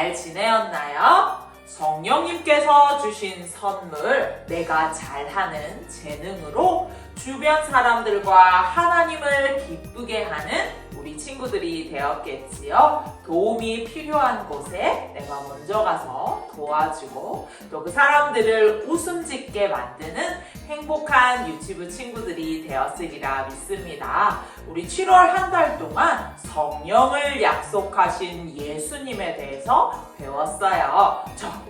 잘 지내었나요? 성령님께서 주신 선물, 내가 잘하는 재능으로 주변 사람들과 하나님을 기쁘게 하는 우리 친구들이 되었겠지요. 도움이 필요한 곳에 내가 먼저 가서 도와주고 또 그 사람들을 웃음 짓게 만드는 행복한 유치부 친구들이 되었으리라 믿습니다. 우리 7월 한 달 동안 성령을 약속하신 예수님에 대해서 배웠어요.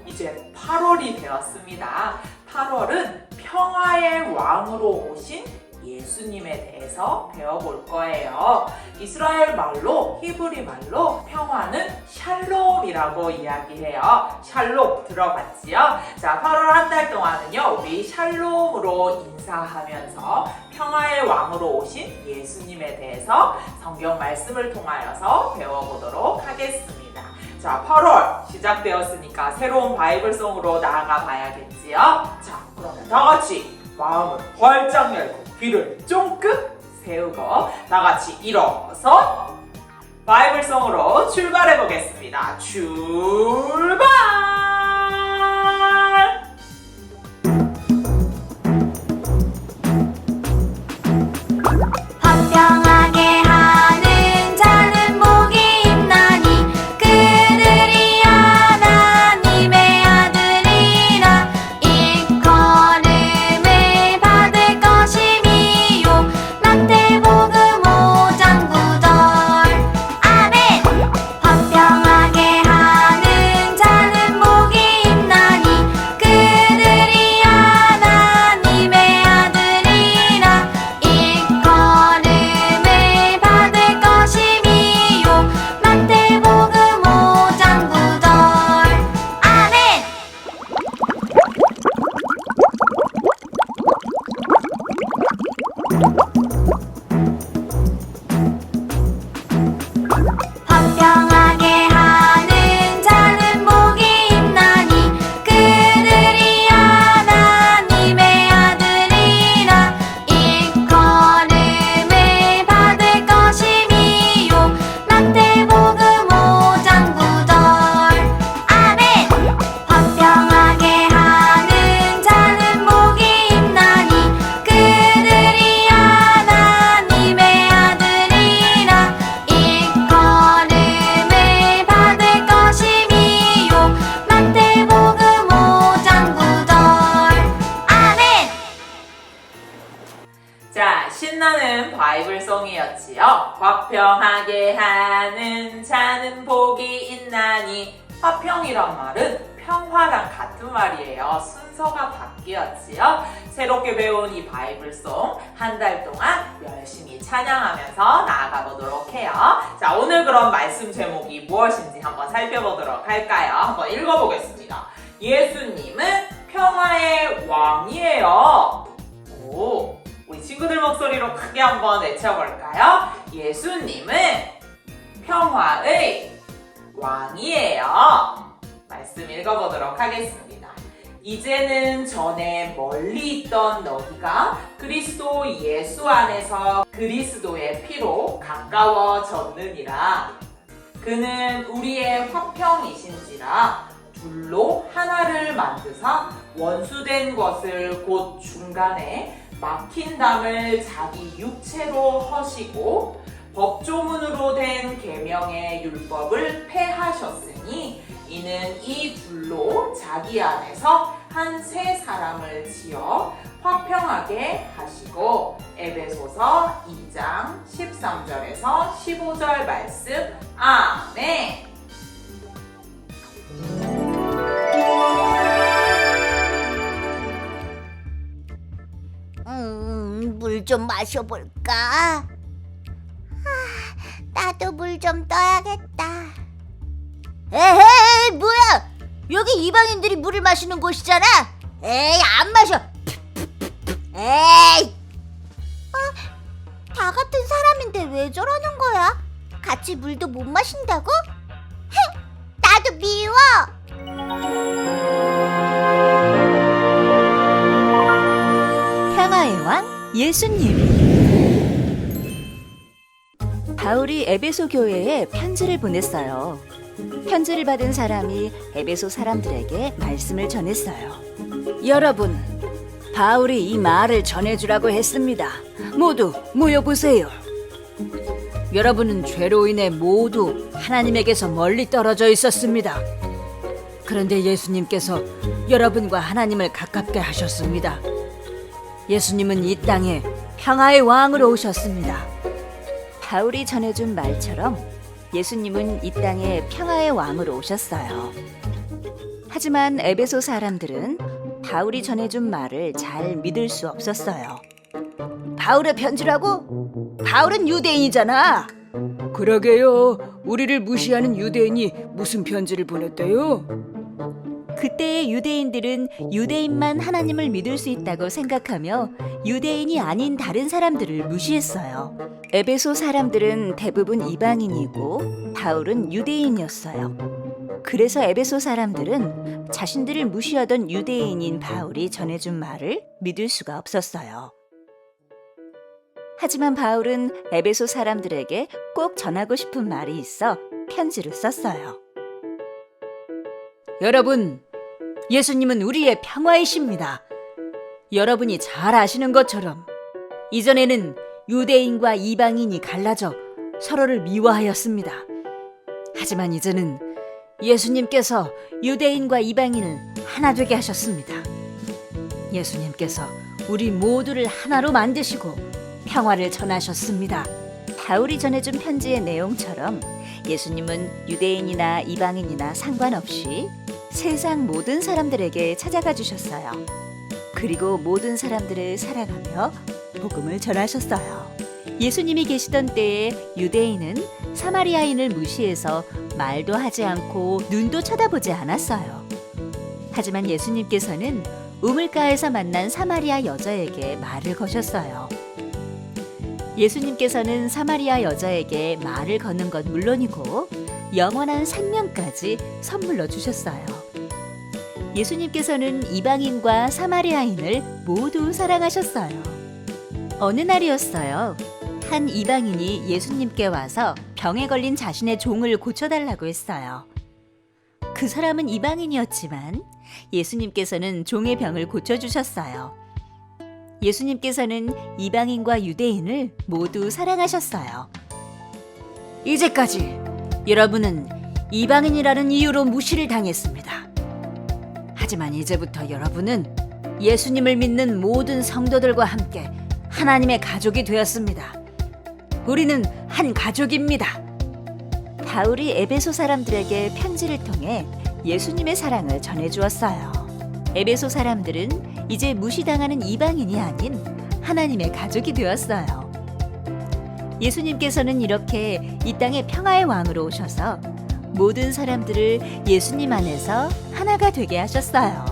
이제 8월이 되었습니다. 8월은 평화의 왕으로 오신 예수님에 대해서 배워볼 거예요. 이스라엘 말로, 히브리 말로 평화는 샬롬이라고 이야기해요. 샬롬 들어봤지요? 자, 8월 한 달 동안은요, 우리 샬롬으로 인사하면서 평화의 왕으로 오신 예수님에 대해서 성경 말씀을 통하여서 배워보도록 하겠습니다. 자, 8월 시작되었으니까 새로운 바이블송으로 나아가 봐야겠지요? 자, 그러면 다 같이 마음을 활짝 열고 귀를 쫑긋 세우고 다 같이 일어서 바이블송으로 출발해 보겠습니다. 출발! 화평하게 하는 자는 복이 있나니 그들이 하나님의 아들이라. 일컬음을 받을 것이미요. 마태복음 5장 9절. 아멘. 화평하게 하는 자는 복이 있나니 그들이 하나님의 아들이라. 일컬음을 받을 것이미요. 마태복음 5장 9절. 아멘. 화평하게 하는 자는 복이 있나니 그들이 하나님의 아들이라. 일컬음을 받을 것이미요. 마태복음 5장 9절. 아멘. 화평하게 하는 자는 복이 있나니 그들이 하나님의 아들이라. 일컬음을 받을 것이미요. 마태복음 5장 9절. 아멘. 자, 신나는 바이블송이었지요. 화평하게 하는 자는 복이 있나니. 화평이란 말은 평화랑 같은 말이에요. 순서가 바뀌었지요. 새롭게 배운 이 바이블송 한 달 동안 열심히 찬양하면서 나아가 보도록 해요. 자, 오늘 그럼 말씀 제목이 무엇인지 한번 살펴보도록 할까요? 한번 읽어보겠습니다. 예수님은 평화의 왕이에요. 오, 우리 친구들 목소리로 크게 한번 외쳐볼까요? 예수님은 평화의 왕이에요. 말씀 읽어보도록 하겠습니다. 이제는 전에 멀리 있던 너희가 그리스도 예수 안에서 그리스도의 피로 가까워졌느니라. 그는 우리의 화평이신지라. 둘로 하나를 만드사 원수된 것을 곧 중간에 막힌 담을 자기 육체로 허시고 법조문으로 된 계명의 율법을 폐하셨으니 이는 이 둘로 자기 안에서 한 세 사람을 지어 화평하게 하시고. 에베소서 2장 13절에서 15절 말씀. 아멘. 물 좀 마셔볼까? 나도 물 좀 떠야겠다. 에헤이, 뭐야? 여기 이방인들이 물을 마시는 곳이잖아. 에이, 안 마셔. 에이. 다 같은 사람인데 왜 저러는 거야? 같이 물도 못 마신다고? 나도 미워. 평화의 왕 예수님. 바울이 에베소 교회에 편지를 보냈어요. 편지를 받은 사람이 에베소 사람들에게 말씀을 전했어요. 여러분, 바울이 이 말을 전해주라고 했습니다. 모두 모여보세요. 여러분은 죄로 인해 모두 하나님에게서 멀리 떨어져 있었습니다. 그런데 예수님께서 여러분과 하나님을 가깝게 하셨습니다. 예수님은 이 땅에 평화의 왕으로 오셨습니다. 바울이 전해준 말처럼 예수님은 이 땅에 평화의 왕으로 오셨어요. 하지만 에베소 사람들은 바울이 전해준 말을 잘 믿을 수 없었어요. 바울의 편지라고? 바울은 유대인이잖아. 그러게요. 우리를 무시하는 유대인이 무슨 편지를 보냈대요? 그때의 유대인들은 유대인만 하나님을 믿을 수 있다고 생각하며 유대인이 아닌 다른 사람들을 무시했어요. 에베소 사람들은 대부분 이방인이고 바울은 유대인이었어요. 그래서 에베소 사람들은 자신들을 무시하던 유대인인 바울이 전해준 말을 믿을 수가 없었어요. 하지만 바울은 에베소 사람들에게 꼭 전하고 싶은 말이 있어 편지를 썼어요. 여러분, 예수님은 우리의 평화이십니다. 여러분이 잘 아시는 것처럼 이전에는 유대인과 이방인이 갈라져 서로를 미워하였습니다. 하지만 이제는 예수님께서 유대인과 이방인을 하나 되게 하셨습니다. 예수님께서 우리 모두를 하나로 만드시고 평화를 전하셨습니다. 바울이 전해준 편지의 내용처럼 예수님은 유대인이나 이방인이나 상관없이 세상 모든 사람들에게 찾아가 주셨어요. 그리고 모든 사람들을 사랑하며 복음을 전하셨어요. 예수님이 계시던 때에 유대인은 사마리아인을 무시해서 말도 하지 않고 눈도 쳐다보지 않았어요. 하지만 예수님께서는 우물가에서 만난 사마리아 여자에게 말을 거셨어요. 예수님께서는 사마리아 여자에게 말을 거는 것 물론이고 영원한 생명까지 선물로 주셨어요. 예수님께서는 이방인과 사마리아인을 모두 사랑하셨어요. 어느 날이었어요. 한 이방인이 예수님께 와서 병에 걸린 자신의 종을 고쳐달라고 했어요. 그 사람은 이방인이었지만 예수님께서는 종의 병을 고쳐주셨어요. 예수님께서는 이방인과 유대인을 모두 사랑하셨어요. 이제까지 여러분은 이방인이라는 이유로 무시를 당했습니다. 하지만 이제부터 여러분은 예수님을 믿는 모든 성도들과 함께 하나님의 가족이 되었습니다. 우리는 한 가족입니다. 바울이 에베소 사람들에게 편지를 통해 예수님의 사랑을 전해주었어요. 에베소 사람들은 이제 무시당하는 이방인이 아닌 하나님의 가족이 되었어요. 예수님께서는 이렇게 이 땅에 평화의 왕으로 오셔서 모든 사람들을 예수님 안에서 하나가 되게 하셨어요.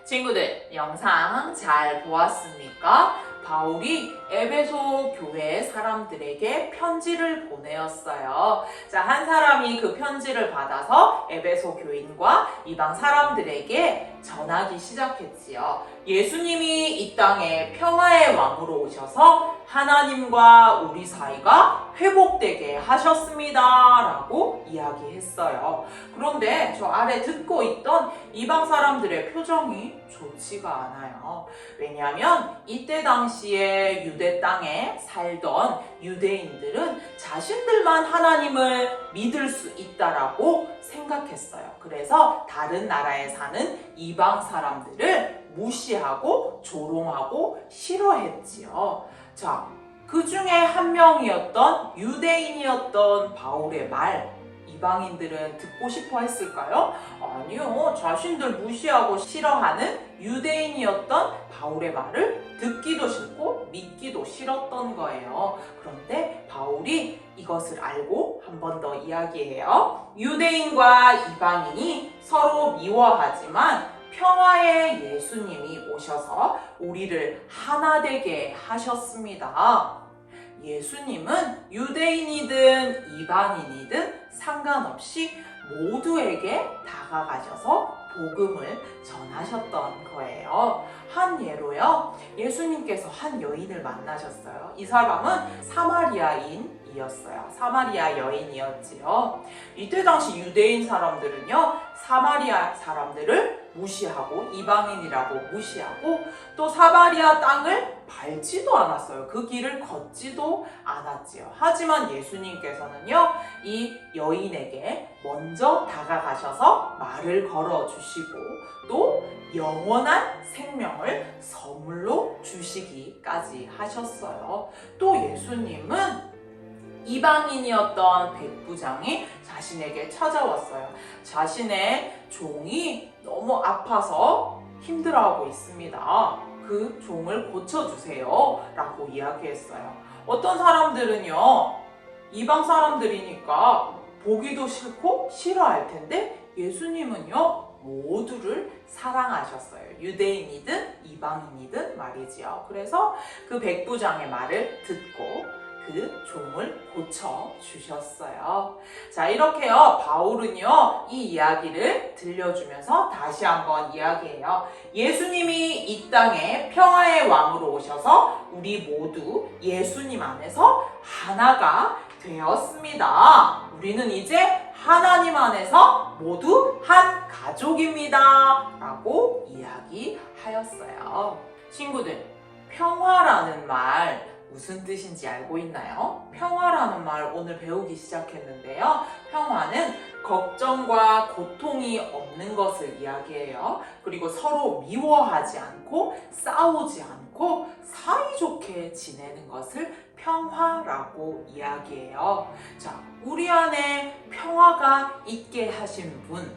친구들, 영상 잘 보았습니까? 바울이 에베소 교회 사람들에게 편지를 보내었어요. 자, 한 사람이 그 편지를 받아서 에베소 교인과 이방 사람들에게 전하기 시작했지요. 예수님이 이 땅에 평화의 왕으로 오셔서 하나님과 우리 사이가 회복되게 하셨습니다. 라고 이야기했어요. 그런데 저 아래 듣고 있던 이방 사람들의 표정이 좋지가 않아요. 왜냐하면 이때 당시에 유대 땅에 살던 유대인들은 자신들만 하나님을 믿을 수 있다라고 생각했어요. 그래서 다른 나라에 사는 이방 사람들을 무시하고 조롱하고 싫어했지요. 자, 그 중에 한 명이었던 유대인이었던 바울의 말, 이방인들은 듣고 싶어 했을까요? 아니요. 자신들 무시하고 싫어하는 유대인이었던 바울의 말을 듣기도 싫고 믿기도 싫었던 거예요. 그런데 바울이 이것을 알고 한 번 더 이야기해요. 유대인과 이방인이 서로 미워하지만 평화의 예수님이 오셔서 우리를 하나 되게 하셨습니다. 예수님은 유대인이든 이방인이든 상관없이 모두에게 다가가셔서 복음을 전하셨던 거예요. 한 예로요, 예수님께서 한 여인을 만나셨어요. 이 사람은 사마리아인이었어요. 이었어요. 사마리아 여인이었지요. 이때 당시 유대인 사람들은요, 사마리아 사람들을 무시하고 이방인이라고 무시하고 또 사마리아 땅을 밟지도 않았어요. 그 길을 걷지도 않았지요. 하지만 예수님께서는요, 이 여인에게 먼저 다가가셔서 말을 걸어주시고 또 영원한 생명을 선물로 주시기까지 하셨어요. 또 예수님은 이방인이었던 백부장이 자신에게 찾아왔어요. 자신의 종이 너무 아파서 힘들어하고 있습니다. 그 종을 고쳐주세요 라고 이야기했어요. 어떤 사람들은요, 이방 사람들이니까 보기도 싫고 싫어할 텐데 예수님은요, 모두를 사랑하셨어요. 유대인이든 이방인이든 말이지요. 그래서 그 백부장의 말을 듣고 그 종을 고쳐주셨어요. 자, 이렇게요, 바울은요, 이 이야기를 들려주면서 다시 한번 이야기해요. 예수님이 이 땅에 평화의 왕으로 오셔서 우리 모두 예수님 안에서 하나가 되었습니다. 우리는 이제 하나님 안에서 모두 한 가족입니다. 라고 이야기하였어요. 친구들, 평화라는 말 무슨 뜻인지 알고 있나요? 평화라는 말 오늘 배우기 시작했는데요. 평화는 걱정과 고통이 없는 것을 이야기해요. 그리고 서로 미워하지 않고 싸우지 않고 사이좋게 지내는 것을 평화라고 이야기해요. 자, 우리 안에 평화가 있게 하신 분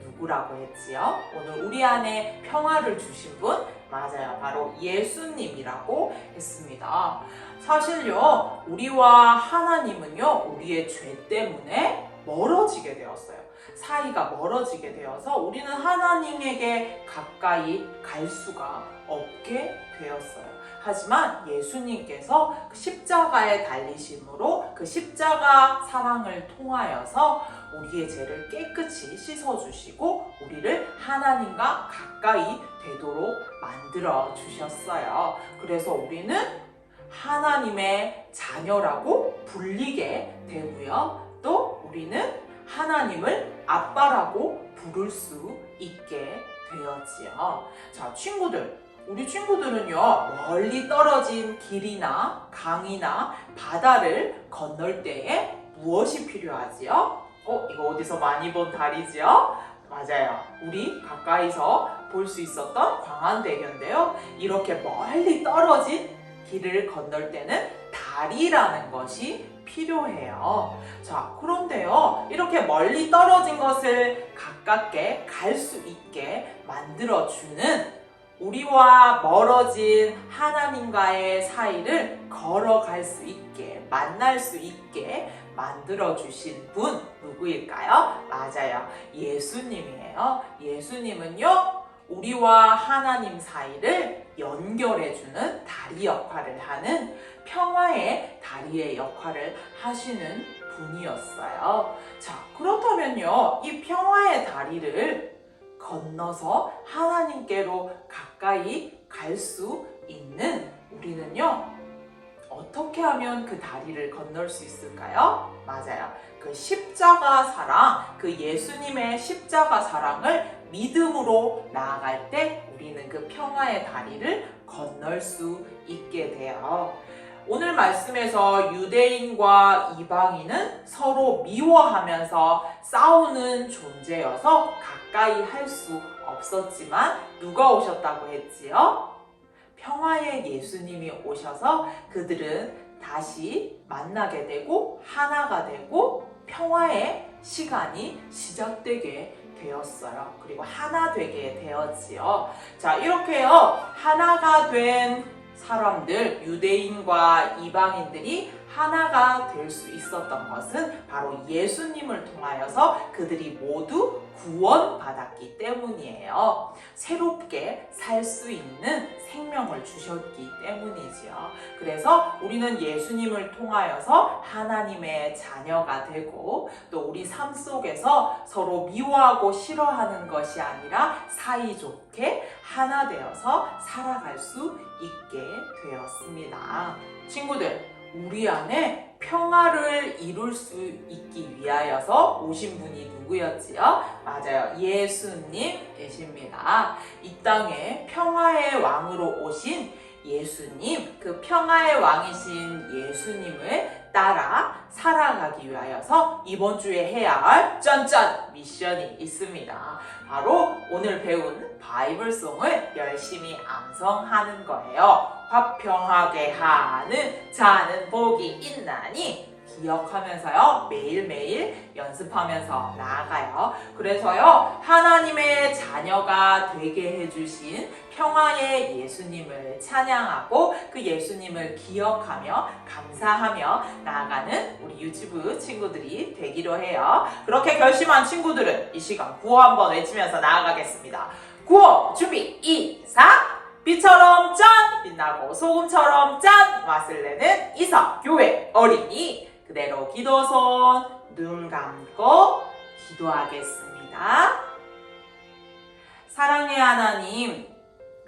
누구라고 했지요? 오늘 우리 안에 평화를 주신 분? 맞아요. 바로 예수님이라고 했습니다. 사실요, 우리와 하나님은요, 우리의 죄 때문에 멀어지게 되었어요. 사이가 멀어지게 되어서 우리는 하나님에게 가까이 갈 수가 없게 되었어요. 하지만 예수님께서 십자가에 달리심으로 그 십자가 사랑을 통하여서 우리의 죄를 깨끗이 씻어주시고 우리를 하나님과 가까이 되도록 만들어 주셨어요. 그래서 우리는 하나님의 자녀라고 불리게 되고요. 또 우리는 하나님을 아빠라고 부를 수 있게 되었지요. 자, 친구들. 우리 친구들은요, 멀리 떨어진 길이나 강이나 바다를 건널 때에 무엇이 필요하지요? 이거 어디서 많이 본 다리지요? 맞아요. 우리 가까이서 볼 수 있었던 광안대교인데요. 이렇게 멀리 떨어진 길을 건널 때는 다리라는 것이 필요해요. 자, 그런데요, 이렇게 멀리 떨어진 것을 가깝게 갈 수 있게 만들어주는 우리와 멀어진 하나님과의 사이를 걸어갈 수 있게, 만날 수 있게 만들어주신 분 누구일까요? 맞아요. 예수님이에요. 예수님은요, 우리와 하나님 사이를 연결해주는 다리 역할을 하는 평화의 다리의 역할을 하시는 분이었어요. 자, 그렇다면요, 이 평화의 다리를 건너서 하나님께로 가까이 갈 수 있는 우리는요, 어떻게 하면 그 다리를 건널 수 있을까요? 맞아요. 그 십자가 사랑, 그 예수님의 십자가 사랑을 믿음으로 나아갈 때 우리는 그 평화의 다리를 건널 수 있게 돼요. 오늘 말씀에서 유대인과 이방인은 서로 미워하면서 싸우는 존재여서 가까이 할 수 없었지만 누가 오셨다고 했지요? 평화의 예수님이 오셔서 그들은 다시 만나게 되고 하나가 되고 평화의 시간이 시작되게 되었어요. 그리고 하나 되게 되었지요. 자, 이렇게요, 하나가 된 사람들, 유대인과 이방인들이 하나가 될 수 있었던 것은 바로 예수님을 통하여서 그들이 모두 구원받았기 때문이에요. 새롭게 살 수 있는 생명을 주셨기 때문이지요. 그래서 우리는 예수님을 통하여서 하나님의 자녀가 되고 또 우리 삶 속에서 서로 미워하고 싫어하는 것이 아니라 사이좋게 하나 되어서 살아갈 수 있게 되었습니다. 친구들, 우리 안에 평화를 이룰 수 있기 위하여서 오신 분이 누구였지요? 맞아요. 예수님이십니다. 이 땅에 평화의 왕으로 오신 예수님, 그 평화의 왕이신 예수님을 따라 살아가기 위하여서 이번 주에 해야 할 짠짠 미션이 있습니다. 바로 오늘 배운 바이블송을 열심히 암송하는 거예요. 화평하게 하는 자는 복이 있나니 기억하면서요, 매일매일 연습하면서 나아가요. 그래서요, 하나님의 자녀가 되게 해주신 평화의 예수님을 찬양하고 그 예수님을 기억하며 감사하며 나아가는 우리 유치부 친구들이 되기로 해요. 그렇게 결심한 친구들은 이 시간 구호 한번 외치면서 나아가겠습니다. 구호 준비 2, 4 빛처럼 짠! 빛나고 소금처럼 짠! 맛을 내는 이사 교회 어린이 그대로 기도손 눈 감고 기도하겠습니다. 사랑의 하나님,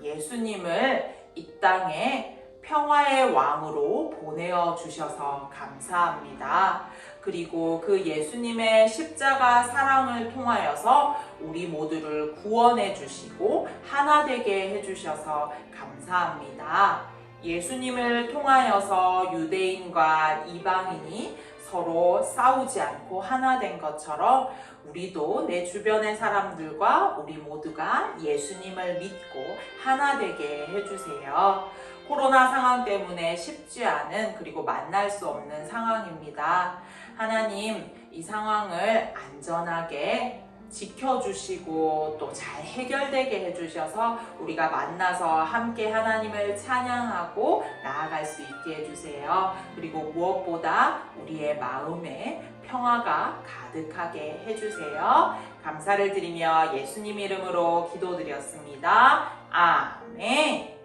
예수님을 이 땅에 평화의 왕으로 보내어 주셔서 감사합니다. 그리고 그 예수님의 십자가 사랑을 통하여서 우리 모두를 구원해 주시고 하나 되게 해 주셔서 감사합니다. 예수님을 통하여서 유대인과 이방인이 서로 싸우지 않고 하나 된 것처럼 우리도 내 주변의 사람들과 우리 모두가 예수님을 믿고 하나 되게 해주세요. 코로나 상황 때문에 쉽지 않은 그리고 만날 수 없는 상황입니다. 하나님, 이 상황을 안전하게 지켜주시고 또 잘 해결되게 해주셔서 우리가 만나서 함께 하나님을 찬양하고 나아갈 수 있게 해주세요. 그리고 무엇보다 우리의 마음에 평화가 가득하게 해주세요. 감사를 드리며 예수님 이름으로 기도드렸습니다. 아멘.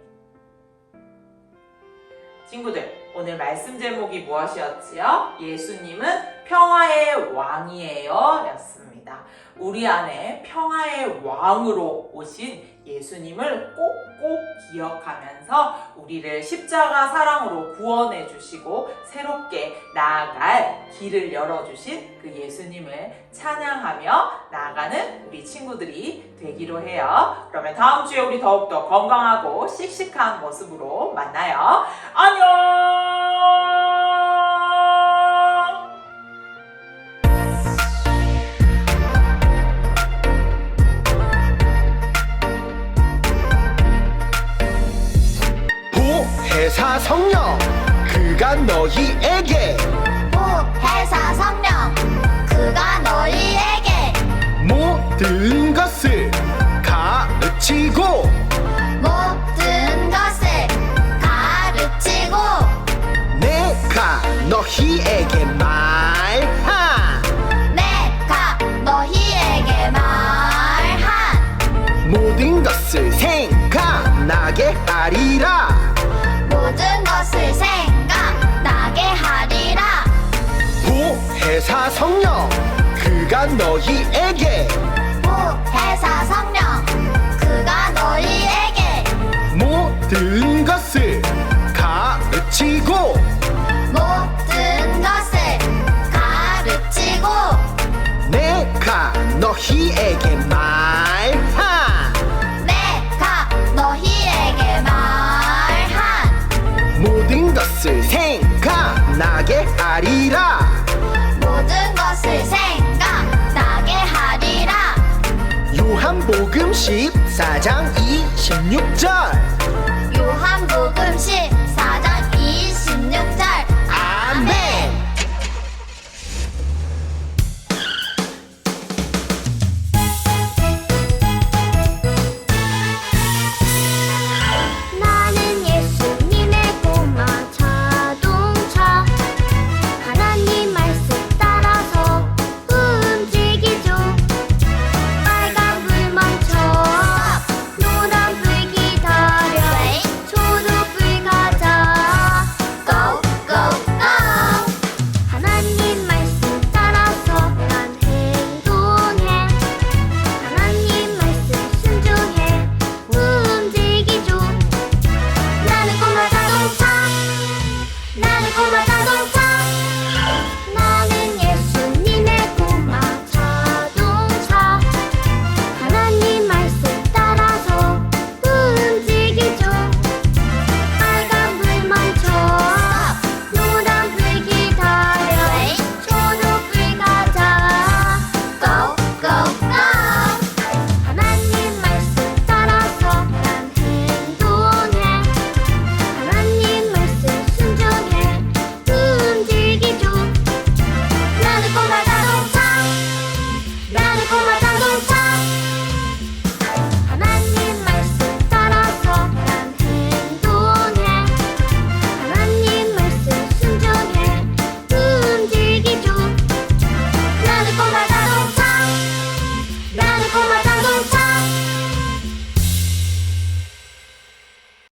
친구들, 오늘 말씀 제목이 무엇이었지요? 예수님은 평화의 왕이에요 였습니다. 우리 안에 평화의 왕으로 오신 예수님을 꼭꼭 기억하면서 우리를 십자가 사랑으로 구원해 주시고 새롭게 나아갈 길을 열어주신 그 예수님을 찬양하며 나아가는 우리 친구들이 되기로 해요. 그러면 다음 주에 우리 더욱더 건강하고 씩씩한 모습으로 만나요. 안녕! 보혜사 성령 그가 너희에게 보혜사 성령 그가 너희에게 모든 것을 가르치고 모든 것을 가르치고 내가 너희에게 내가 너희에게 말한 모든 것을 생각나게 하리라. 모든 것을 생각나게 하리라. 보혜사 성령 그가 너희에게 보혜사 성령 그가 너희에게 모든 것을 가르치고 모든 것을 가르치고 내가 너희에게 내가 너희에게 말한 모든 것을 생각나게 하리라. 모든 것을 생각나게 하리라. 요한복음 14장 26절 요한복음